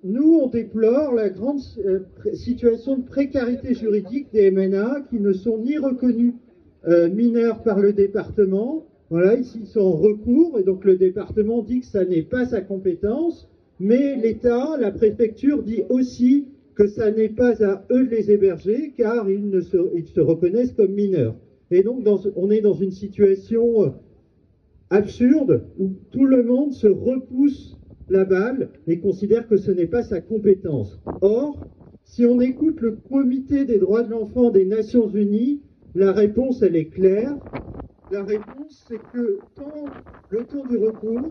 Nous, on déplore la grande situation de précarité juridique des MNA qui ne sont ni reconnus mineurs par le département. Voilà, ici ils sont en recours et donc le département dit que ça n'est pas sa compétence, mais l'État, la préfecture dit aussi que ça n'est pas à eux de les héberger car ils se reconnaissent comme mineurs. Et donc on est dans une situation absurde où tout le monde se repousse la balle et considère que ce n'est pas sa compétence. Or, si on écoute le Comité des droits de l'enfant des Nations Unies, la réponse, elle est claire. La réponse, c'est que le temps du recours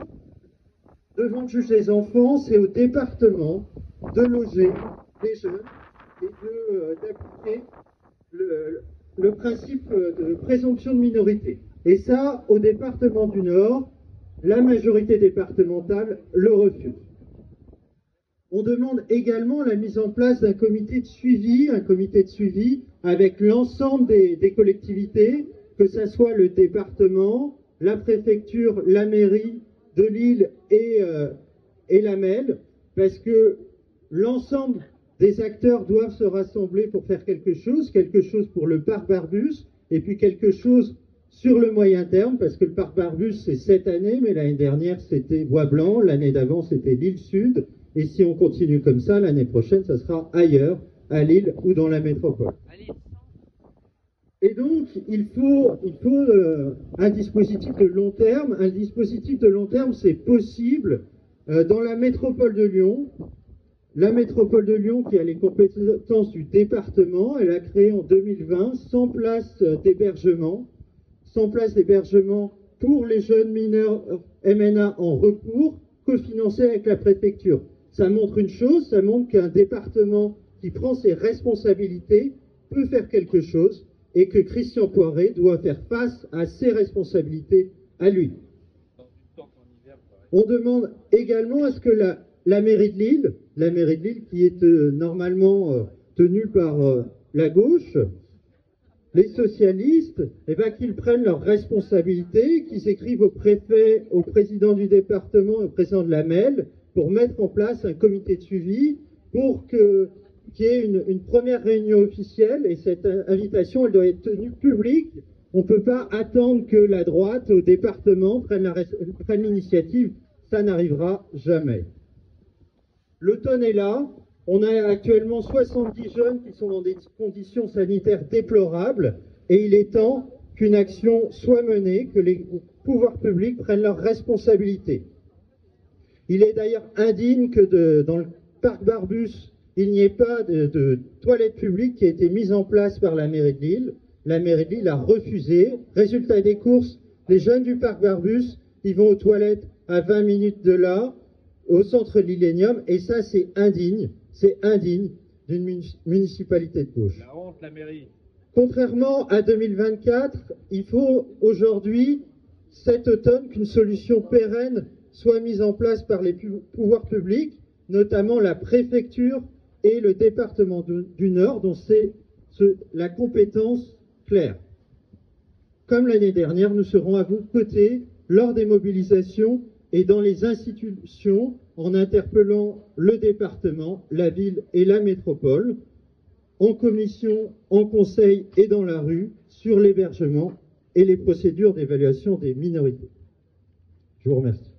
devant le juge des enfants, c'est au département de loger les jeunes et d'appliquer le principe de présomption de minorité. Et ça, au département du Nord, la majorité départementale le refuse. On demande également la mise en place d'un comité de suivi, avec l'ensemble des collectivités, que ce soit le département, la préfecture, la mairie de Lille et la MEL, parce que l'ensemble des acteurs doivent se rassembler pour faire quelque chose pour le parc Barbus, et puis quelque chose sur le moyen terme, parce que le parc Barbus, c'est cette année, mais l'année dernière, c'était Bois-Blanc, l'année d'avant, c'était Lille-Sud, et si on continue comme ça, l'année prochaine, ça sera ailleurs, à Lille ou dans la métropole. Et donc, il faut un dispositif de long terme. Un dispositif de long terme, c'est possible dans la métropole de Lyon. La métropole de Lyon, qui a les compétences du département, elle a créé en 2020 100 places d'hébergement. 100 places d'hébergement pour les jeunes mineurs MNA en recours, cofinancés avec la préfecture. Ça montre une chose, ça montre qu'un département qui prend ses responsabilités peut faire quelque chose et que Christian Poiret doit faire face à ses responsabilités à lui. On demande également à ce que la mairie de Lille, qui est normalement tenue par la gauche, les socialistes, qu'ils prennent leurs responsabilités, qu'ils écrivent au préfet, au président du département, au président de la MEL, pour mettre en place un comité de suivi, pour qu'il y ait une première réunion officielle, et cette invitation, elle doit être tenue publique. On ne peut pas attendre que la droite au département prenne l'initiative, ça n'arrivera jamais. L'automne est là. On a actuellement 70 jeunes qui sont dans des conditions sanitaires déplorables et il est temps qu'une action soit menée, que les pouvoirs publics prennent leurs responsabilités. Il est d'ailleurs indigne que dans le parc Barbus, il n'y ait pas de toilettes publiques qui a été mise en place par la mairie de Lille. La mairie de Lille a refusé. Résultat des courses, les jeunes du parc Barbus, ils vont aux toilettes à 20 minutes de là, au centre Lillénium, et ça c'est indigne. C'est indigne d'une municipalité de gauche. La honte, la mairie. Contrairement à 2024, il faut aujourd'hui, cet automne, qu'une solution pérenne soit mise en place par les pouvoirs publics, notamment la préfecture et le département du Nord, dont c'est la compétence claire. Comme l'année dernière, nous serons à vos côtés lors des mobilisations et dans les institutions, en interpellant le département, la ville et la métropole, en commission, en conseil et dans la rue, sur l'hébergement et les procédures d'évaluation des minorités. Je vous remercie.